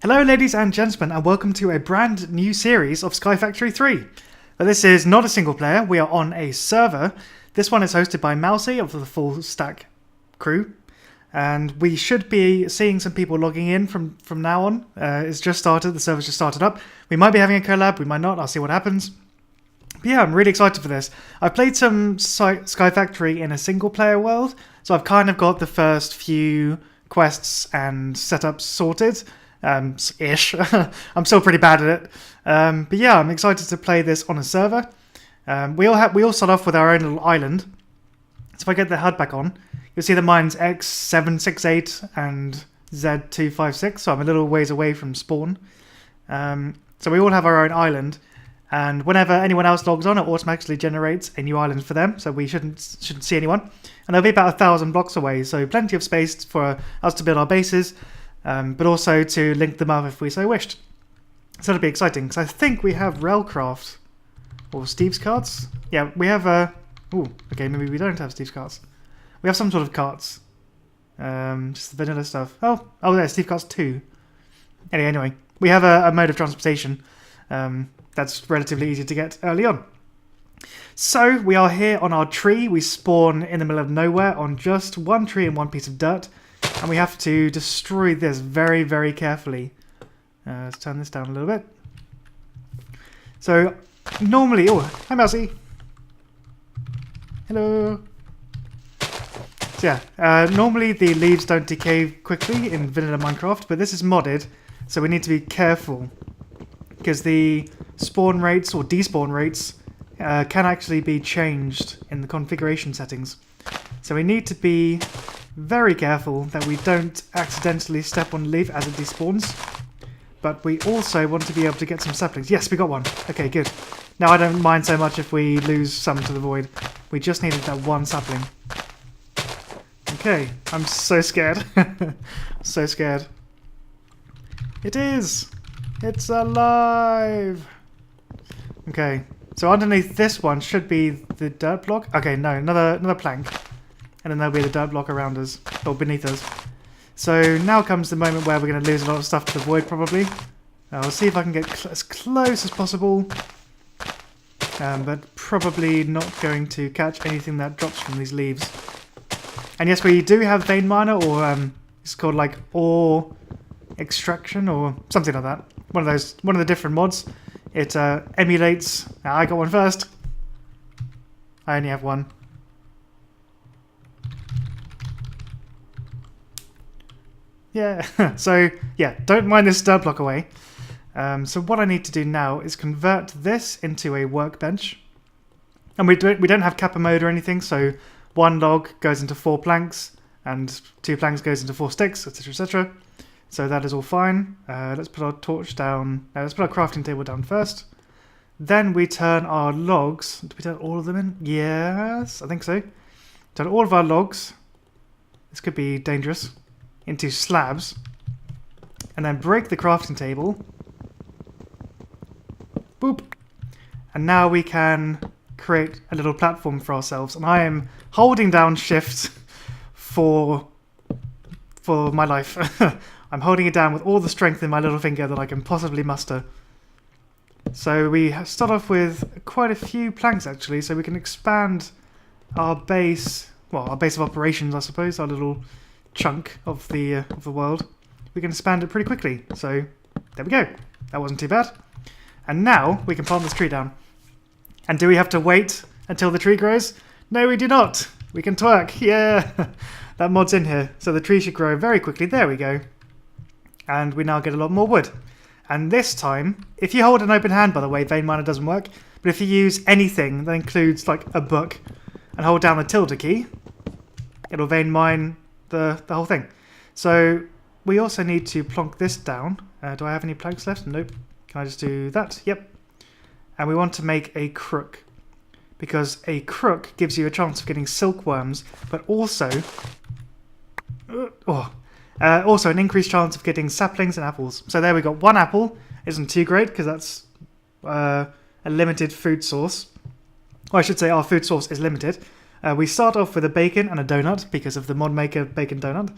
Hello ladies and gentlemen, and welcome to a brand new series of Sky Factory 3. But this is not a single player, we are on a server. This one is hosted by Mousy of the FullStack crew. And we should be seeing some people logging in from now on. It's just started, the server's just started up. We might be having a collab, we might not, I'll see what happens. But yeah, I'm really excited for this. I've played some Sky Factory in a single player world, so I've kind of got the first few quests and setups sorted. Ish. I'm still pretty bad at it. But yeah, I'm excited to play this on a server. We all start off with our own little island. So if I get the HUD back on, you'll see the mine's X768 and Z256, so I'm a little ways away from spawn. So we all have our own island, and whenever anyone else logs on, it automatically generates a new island for them, so we shouldn't see anyone. And they'll be about 1,000 blocks away, so plenty of space for us to build our bases, but also to link them up if we so wished. So it'll be exciting, because I think we have Railcraft, or Steve's carts. Yeah, we have ooh, okay, maybe we don't have Steve's carts. We have some sort of carts. Just the vanilla stuff. Oh, yeah, Steve carts 2. Anyway, we have a mode of transportation that's relatively easy to get early on. So we are here on our tree. We spawn in the middle of nowhere on just one tree and one piece of dirt. And we have to destroy this very, very carefully. Let's turn this down a little bit. So, normally... Oh, hi Mousy. Hello. So yeah, normally the leaves don't decay quickly in vanilla Minecraft, but this is modded, so we need to be careful. Because the spawn rates or despawn rates can actually be changed in the configuration settings. So we need to be very careful that we don't accidentally step on a leaf as it despawns. But we also want to be able to get some saplings. Yes, we got one. Okay, good. Now I don't mind so much if we lose some to the void. We just needed that one sapling. Okay, I'm so scared. So scared. It is! It's alive! Okay, so underneath this one should be the dirt block. Okay, no, another plank. And then there'll be the dirt block around us, or beneath us. So now comes the moment where we're going to lose a lot of stuff to the void, probably. I'll see if I can get as close as possible. But probably not going to catch anything that drops from these leaves. And yes, we do have vein miner, or it's called like ore extraction, or something like that. One of the different mods. It emulates... I got one first. I only have one. Yeah, so yeah, don't mind this dirt block away. So what I need to do now is convert this into a workbench. And we don't have kappa mode or anything, so one log goes into 4 planks, and 2 planks goes into 4 sticks, etc, etc. So that is all fine. Let's put our torch down. Let's put our crafting table down first. Then we turn our logs. Did we turn all of them in? Yes, I think so. Turn all of our logs. This could be dangerous. Into slabs, and then break the crafting table. Boop. And now we can create a little platform for ourselves, and I am holding down shift for my life. I'm holding it down with all the strength in my little finger that I can possibly muster. So we start off with quite a few planks actually, so we can expand our base, well, our base of operations, I suppose, our little chunk of the world. We can expand it pretty quickly, so there we go. That wasn't too bad. And now we can plant this tree down. And do we have to wait until the tree grows? No, we do not. We can twerk. Yeah, that mod's in here, so the tree should grow very quickly. There we go. And we now get a lot more wood. And this time, if you hold an open hand, by the way, vein miner doesn't work, but if you use anything that includes like a book and hold down the tilde key, it'll vein mine the whole thing. So we also need to plonk this down. Do I have any planks left? Nope. Can I just do that? Yep. And we want to make a crook, because a crook gives you a chance of getting silkworms, but also also an increased chance of getting saplings and apples. So there we got one apple. Isn't too great because that's a limited food source. Or I should say our food source is limited. We start off with a bacon and a donut because of the mod maker bacon donut.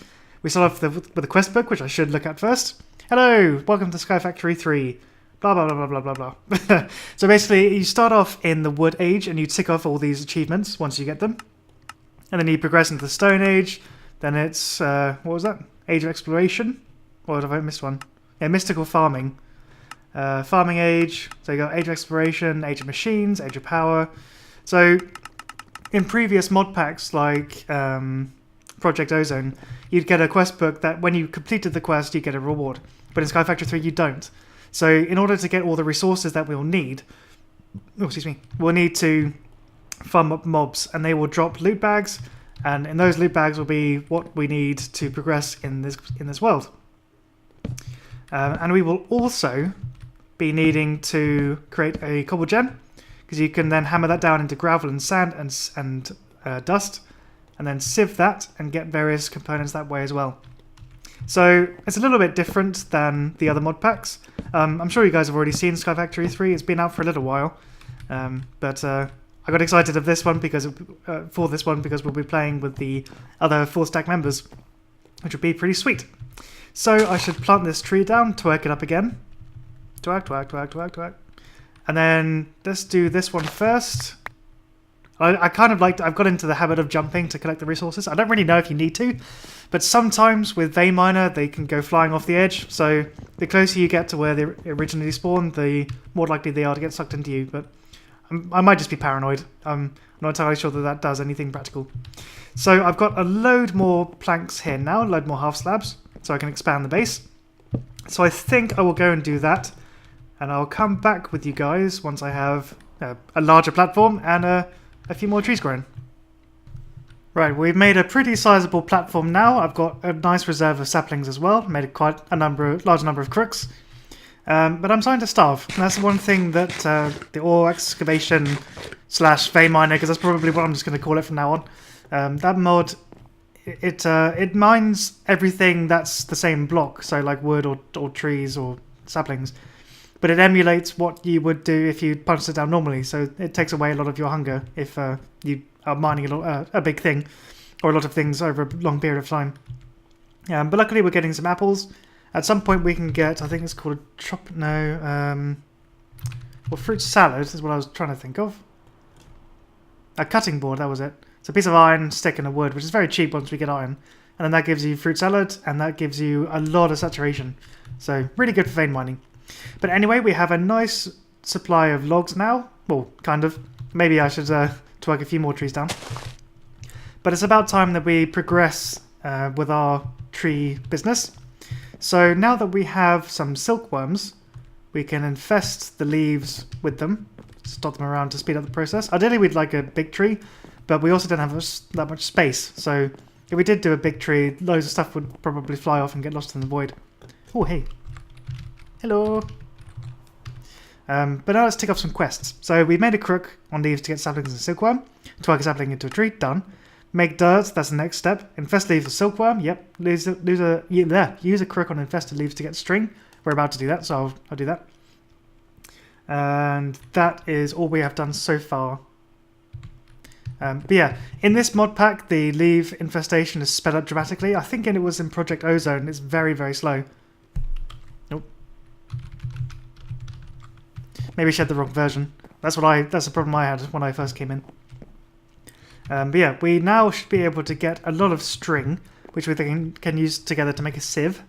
We start off with a quest book, which I should look at first. Hello, welcome to Sky Factory 3. Blah, blah, blah, blah, blah, blah, blah. So basically, you start off in the Wood Age and you tick off all these achievements once you get them. And then you progress into the Stone Age. Then it's, what was that? Age of Exploration? Or have I missed one? Yeah, Mystical Farming. Farming Age. So you got Age of Exploration, Age of Machines, Age of Power. So in previous mod packs like Project Ozone, you'd get a quest book that when you completed the quest, you get a reward. But in Sky Factory 3, you don't. So in order to get all the resources that we'll need, we'll need to farm up mobs, and they will drop loot bags, and in those loot bags will be what we need to progress in this world. And we will also be needing to create a cobble gem, because you can then hammer that down into gravel and sand and dust, and then sieve that and get various components that way as well. So it's a little bit different than the other mod packs. I'm sure you guys have already seen Sky Factory 3. It's been out for a little while, but I got excited of this one because we'll be playing with the other FullStack members, which would be pretty sweet. So I should plant this tree down, twerk it up again. Twerk, twerk, twerk, twerk, twerk. And then let's do this one first. I kind of I've got into the habit of jumping to collect the resources. I don't really know if you need to, but sometimes with vein miner they can go flying off the edge. So the closer you get to where they originally spawned, the more likely they are to get sucked into you. But I might just be paranoid. I'm not entirely sure that that does anything practical. So I've got a load more planks here now, a load more half slabs, so I can expand the base. So I think I will go and do that, and I'll come back with you guys once I have a larger platform and a few more trees growing. Right, we've made a pretty sizable platform now. I've got a nice reserve of saplings as well. Made quite a large number of crooks. But I'm starting to starve. And that's one thing that the ore excavation / vein miner, because that's probably what I'm just going to call it from now on. That mod, it mines everything that's the same block, so like wood or trees or saplings. But it emulates what you would do if you punched it down normally, so it takes away a lot of your hunger if you are mining a big thing, or a lot of things over a long period of time. But luckily we're getting some apples. At some point we can get, I think it's called a fruit salad is what I was trying to think of. A cutting board, that was it. It's a piece of iron, stick and a wood, which is very cheap once we get iron. And then that gives you fruit salad, and that gives you a lot of saturation. So really good for vein mining. But anyway, we have a nice supply of logs now. Well, kind of. Maybe I should twerk a few more trees down. But it's about time that we progress with our tree business. So now that we have some silkworms, we can infest the leaves with them. Stop them around to speed up the process. Ideally, we'd like a big tree, but we also don't have that much space. So if we did do a big tree, loads of stuff would probably fly off and get lost in the void. Oh, hey. Hello. But now let's tick off some quests. So we made a crook on leaves to get saplings and silkworm. Twerk a sapling into a tree. Done. Make dirt. That's the next step. Infest leaves with silkworm. Yep. Use a crook on infested leaves to get string. We're about to do that, so I'll do that. And that is all we have done so far. But yeah, in this mod pack, the leaf infestation is sped up dramatically. I think it was in Project Ozone. It's very, very slow. Nope. Maybe she had the wrong version. That's the problem I had when I first came in. But yeah, we now should be able to get a lot of string, which we can use together to make a sieve.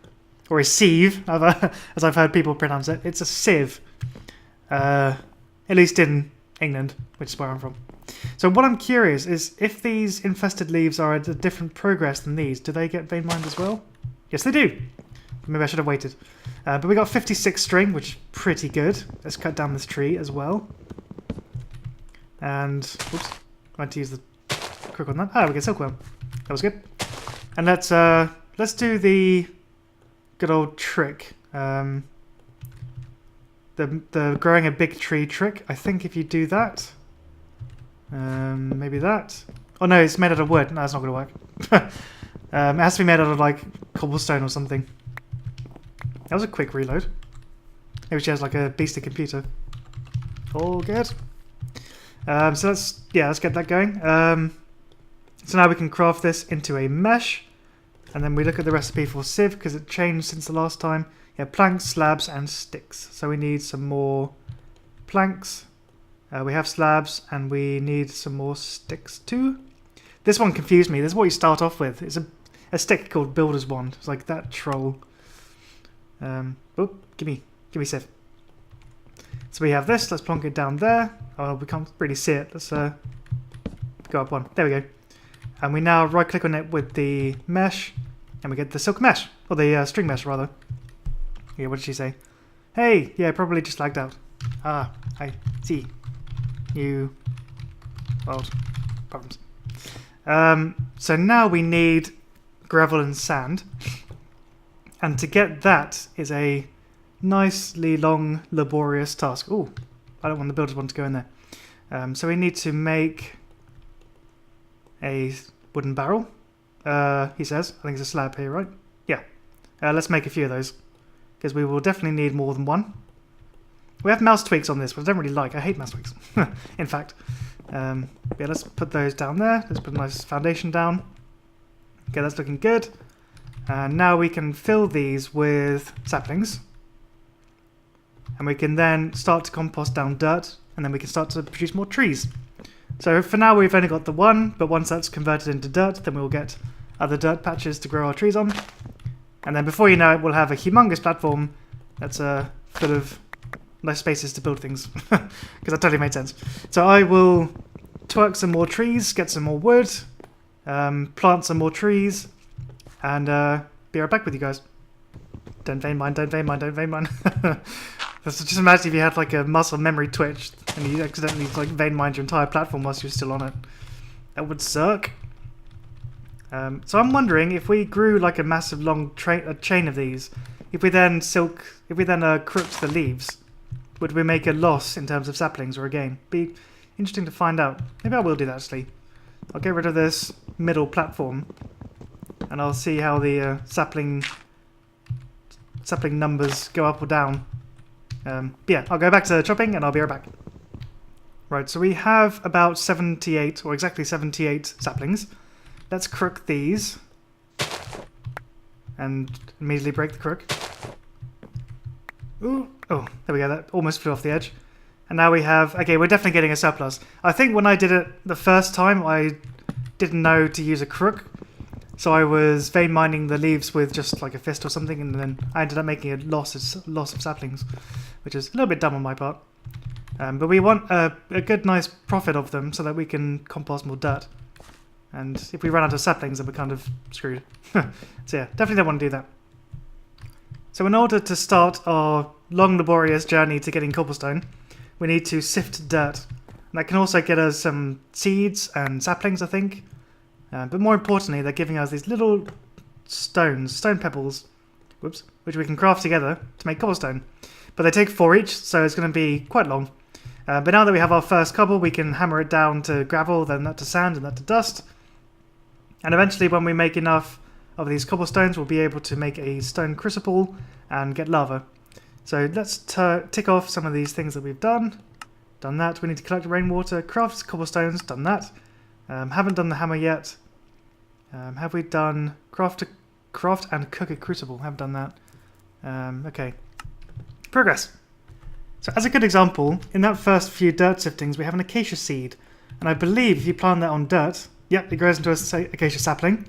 Or a sieve, as I've heard people pronounce it. It's a sieve. At least in England, which is where I'm from. So what I'm curious is, if these infested leaves are at a different progress than these, do they get vein mined as well? Yes, they do. Maybe I should have waited. But we got 56 string, which is pretty good. Let's cut down this tree as well. And, oops, I went to use the crook on that. Ah, we get silkworm. That was good. And let's do the good old trick. The growing a big tree trick. I think if you do that, maybe that. Oh no, it's made out of wood. No, it's not going to work. It has to be made out of like cobblestone or something. That was a quick reload. Maybe she has like a beastly computer. All good. So let's get that going. So now we can craft this into a mesh. And then we look at the recipe for sieve because it changed since the last time. Yeah, planks, slabs, and sticks. So we need some more planks. We have slabs, and we need some more sticks too. This one confused me. This is what you start off with. It's a stick called Builder's Wand. It's like that troll. Oh, give me sieve. So we have this. Let's plonk it down there. Oh, we can't really see it. Let's go up one. There we go. And we now right-click on it with the mesh, and we get the silk mesh, or the string mesh rather. Yeah, what did she say? Hey, yeah, probably just lagged out. Ah, I see. New world problems. So now we need gravel and sand, and to get that is a nicely long, laborious task. Oh, I don't want the builders one to go in there. So we need to make a wooden barrel, he says. I think it's a slab here, right? Yeah. Let's make a few of those, because we will definitely need more than one. We have mouse tweaks on this, but I don't really like. I hate mouse tweaks, in fact. Yeah, let's put those down there. Let's put a nice foundation down. Okay, that's looking good. And now we can fill these with saplings. And we can then start to compost down dirt, and then we can start to produce more trees. So for now we've only got the one, but once that's converted into dirt, then we'll get other dirt patches to grow our trees on. And then before you know it, we'll have a humongous platform that's full of nice spaces to build things. Because that totally made sense. So I will twerk some more trees, get some more wood, plant some more trees, and be right back with you guys. Don't vein mine, don't vein mine, don't vein mine. Just imagine if you had like a muscle memory twitch and you accidentally like vein mined your entire platform whilst you're still on it. That would suck. So I'm wondering if we grew like a massive long chain of these, if we then crooked the leaves, would we make a loss in terms of saplings or a gain? Be interesting to find out. Maybe I will do that actually. I'll get rid of this middle platform and I'll see how the sapling numbers go up or down. Yeah, I'll go back to chopping and I'll be right back. Right, so we have about 78, or exactly 78 saplings. Let's crook these. And immediately break the crook. Ooh, oh, there we go, that almost flew off the edge. And now we have, okay, we're definitely getting a surplus. I think when I did it the first time, I didn't know to use a crook. So I was vein mining the leaves with just like a fist or something, and then I ended up making a loss of saplings, which is a little bit dumb on my part. But we want a good, nice profit of them so that we can compost more dirt. And if we run out of saplings, then we're kind of screwed. So yeah, definitely don't want to do that. So in order to start our long, laborious journey to getting cobblestone, we need to sift dirt. And that can also get us some seeds and saplings, I think. But more importantly, they're giving us these little stone pebbles, whoops, which we can craft together to make cobblestone. But they take 4 each, so it's going to be quite long. But now that we have our first cobble, we can hammer it down to gravel, then that to sand, and that to dust. And eventually, when we make enough of these cobblestones, we'll be able to make a stone crucible and get lava. So let's tick off some of these things that we've done. Done that. We need to collect rainwater, craft cobblestones, done that. Haven't done the hammer yet. Have we done craft and cook a crucible? Haven't done that. Okay. Progress. So as a good example, in that first few dirt siftings, we have an acacia seed. And I believe if you plant that on dirt, yep, it grows into an acacia sapling.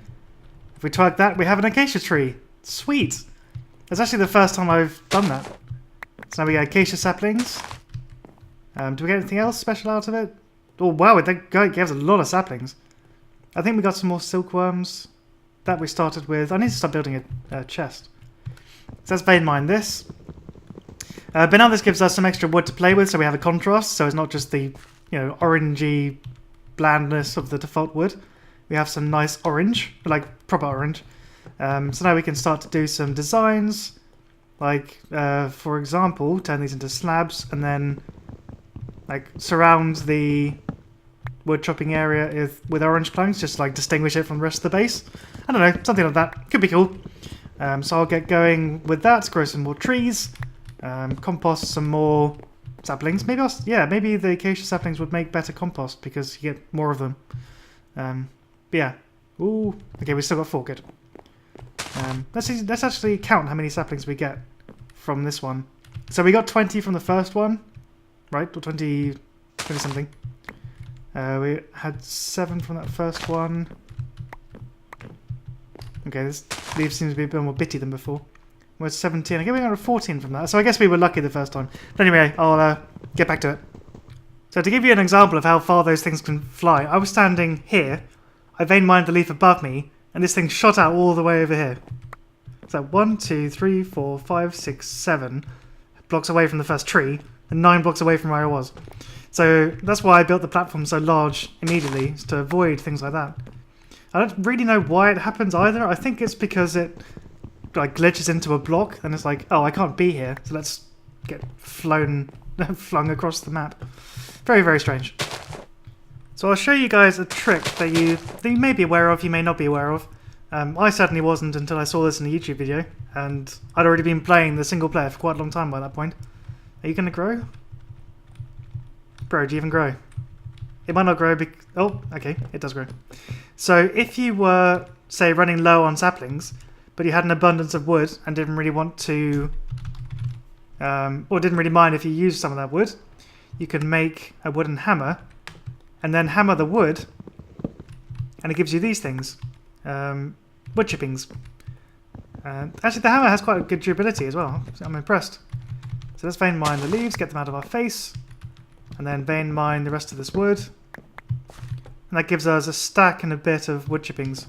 If we twerk that, we have an acacia tree. Sweet. That's actually the first time I've done that. So now we get acacia saplings. Do we get anything else special out of it? Oh wow, it gave us a lot of saplings. I think we got some more silkworms that we started with. I need to start building a chest. So let's vein mine this. But now this gives us some extra wood to play with, so we have a contrast. So it's not just the orangey blandness of the default wood. We have some nice orange, like proper orange. So now we can start to do some designs, like for example, turn these into slabs and then like surround the wood chopping area with orange planks, just like distinguish it from the rest of the base. I don't know, something like that. Could be cool. So I'll get going with that, grow some more trees, compost some more saplings. Maybe maybe the acacia saplings would make better compost because you get more of them. But yeah. Ooh, okay, we still got 4, good. Let's actually count how many saplings we get from this one. So we got 20 from the first one, right? Or 20 something. We had 7 from that first one. Okay, this leaf seems to be a bit more bitty than before. We're at 17. I guess we got a 14 from that. So I guess we were lucky the first time. But anyway, I'll get back to it. So to give you an example of how far those things can fly, I was standing here. I vein mined the leaf above me, and this thing shot out all the way over here. So 1, 2, 3, 4, 5, 6, 7 blocks away from the first tree, and 9 blocks away from where I was. So that's why I built the platform so large immediately, is to avoid things like that. I don't really know why it happens either. I think it's because it like glitches into a block, and it's like, oh, I can't be here, so let's get flung across the map. Very, very strange. So I'll show you guys a trick that you may be aware of, you may not be aware of. I certainly wasn't until I saw this in a YouTube video, and I'd already been playing the single player for quite a long time by that point. Are you going to grow? Bro, do you even grow? It might not grow oh, okay, it does grow. So if you were, say, running low on saplings, but you had an abundance of wood and didn't really want to, or didn't really mind if you used some of that wood, you could make a wooden hammer, and then hammer the wood, and it gives you these things. Wood chippings. Actually, the hammer has quite a good durability as well. I'm impressed. So let's vein mine the leaves, get them out of our face, and then vein mine the rest of this wood. And that gives us a stack and a bit of wood chippings,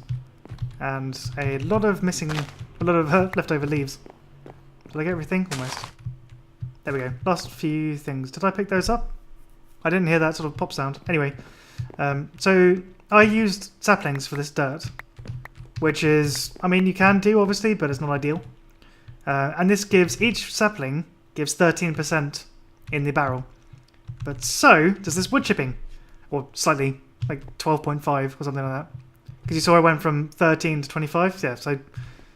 and a lot of leftover leaves. Did I get everything? Almost. There we go. Last few things. Did I pick those up? I didn't hear that sort of pop sound. Anyway, so I used saplings for this dirt, which is, I mean, you can do obviously, but it's not ideal. And this gives, each sapling gives 13% in the barrel. But so does this wood chipping, or slightly, like 12.5 or something like that. Because you saw I went from 13 to 25, yeah, so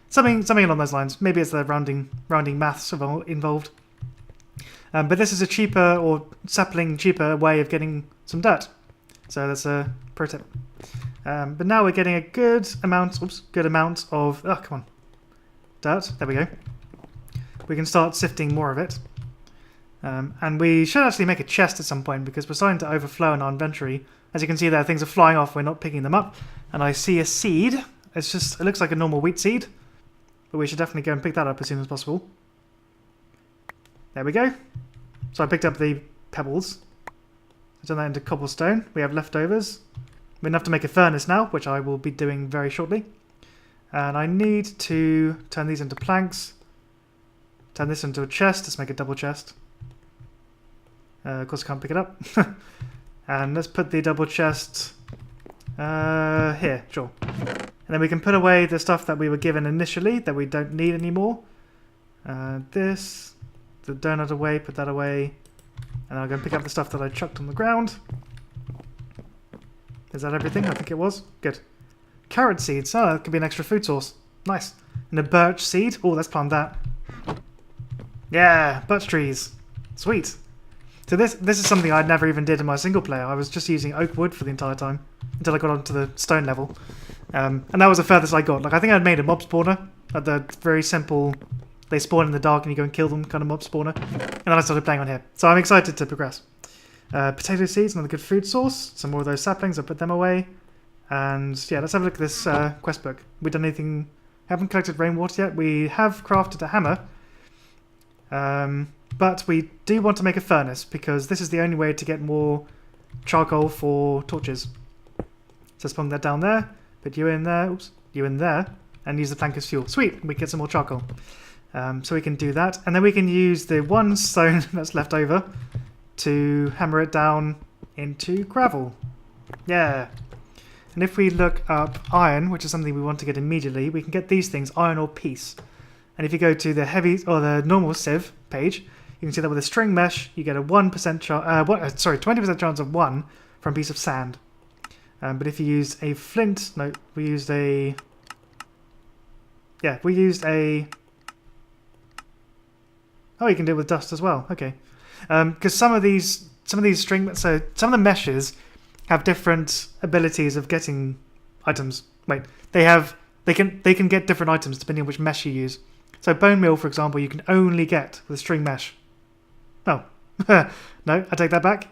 something along those lines. Maybe it's the rounding maths involved. But this is a cheaper, or sapling cheaper way of getting some dirt. So that's a pro tip. But now we're getting a good amount of, oh, come on, dirt. There we go. We can start sifting more of it. And we should actually make a chest at some point, because we're starting to overflow in our inventory. As you can see there, things are flying off, we're not picking them up. And I see a seed. It looks like a normal wheat seed. But we should definitely go and pick that up as soon as possible. There we go. So I picked up the pebbles. I turned that into cobblestone. We have leftovers. We have enough to make a furnace now, which I will be doing very shortly. And I need to turn these into planks. Turn this into a chest. Let's make a double chest. Of course I can't pick it up. And let's put the double chest here, sure. And then we can put away the stuff that we were given initially that we don't need anymore. This, the donut away, put that away. And I'll go and pick up the stuff that I chucked on the ground. Is that everything? I think it was. Good. Carrot seeds. Oh, that could be an extra food source. Nice. And a birch seed. Oh, let's plant that. Yeah, birch trees. Sweet. So this is something I never even did in my single player. I was just using oak wood for the entire time until I got onto the stone level. And that was the furthest I got. Like, I think I'd made a mob spawner at the very simple, they spawn in the dark and you go and kill them kind of mob spawner. And then I started playing on here. So I'm excited to progress. Potato seeds, another good food source. Some more of those saplings, I'll put them away. And yeah, let's have a look at this quest book. We've done anything, haven't collected rainwater yet. We have crafted a hammer. But we do want to make a furnace, because this is the only way to get more charcoal for torches. So let's put that down there, put you in there, oops, you in there, and use the plank as fuel. Sweet, we get some more charcoal. So we can do that, and then we can use the one stone that's left over to hammer it down into gravel. Yeah. And if we look up iron, which is something we want to get immediately, we can get these things, iron ore piece. And if you go to the heavy, or the normal sieve page, you can see that with a string mesh, you get a 20% chance of 1 from a piece of sand. But if you use a flint, no, we used a, oh, you can do it with dust as well. Okay, because some of these string, so some of the meshes have different abilities of getting items. Wait, they have they can get different items depending on which mesh you use. So bone meal, for example, you can only get with string mesh. Oh, no, I take that back.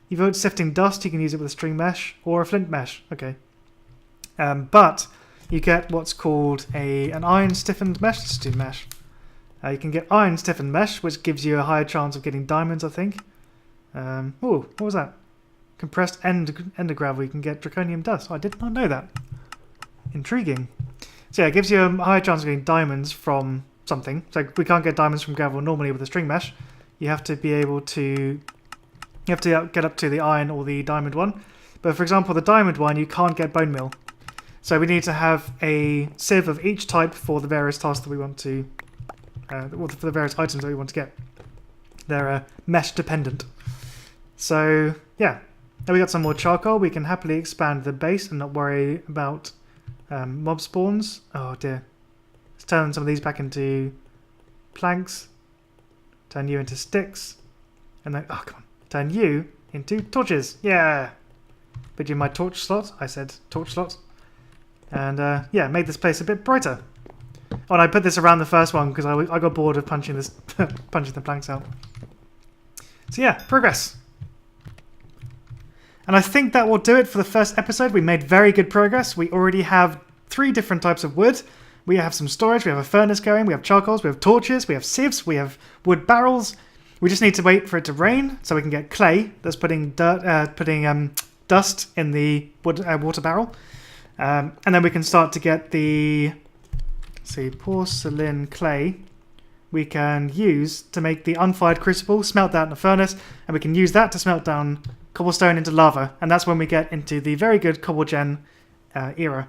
You've got sifting dust, you can use it with a string mesh or a flint mesh. Okay. But you get what's called an iron stiffened mesh. Let's do mesh. You can get iron stiffened mesh, which gives you a higher chance of getting diamonds, I think. Oh, what was that? Compressed ender gravel. You can get draconium dust. Oh, I did not know that. Intriguing. So yeah, it gives you a higher chance of getting diamonds from something. So we can't get diamonds from gravel normally with a string mesh. You have to be able to... You have to get up to the iron or the diamond one. But for example, the diamond one, you can't get bone meal. So we need to have a sieve of each type for the various tasks that we want to... for the various items that we want to get. They're mesh dependent. So yeah, now we got some more charcoal. We can happily expand the base and not worry about mob spawns. Oh dear. Let's turn some of these back into planks. Turn you into sticks. And then, oh come on. Turn you into torches. Yeah. Put you in my torch slot. I said torch slot. And yeah, made this place a bit brighter. Oh, and I put this around the first one because I got bored of punching this punching the planks out. So yeah, progress. And I think that will do it for the first episode. We made very good progress. We already have 3 different types of wood. We have some storage. We have a furnace going. We have charcoals. We have torches. We have sieves. We have wood barrels. We just need to wait for it to rain so we can get clay. That's putting dust in the water barrel. And then we can start to get the porcelain clay we can use to make the unfired crucible, smelt that in a furnace, and we can use that to smelt down cobblestone into lava. And that's when we get into the very good CobbleGen era.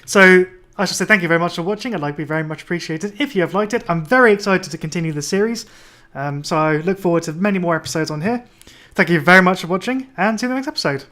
So I should say thank you very much for watching. I'd like to be very much appreciated if you have liked it. I'm very excited to continue the series. So I look forward to many more episodes on here. Thank you very much for watching, and see you in the next episode.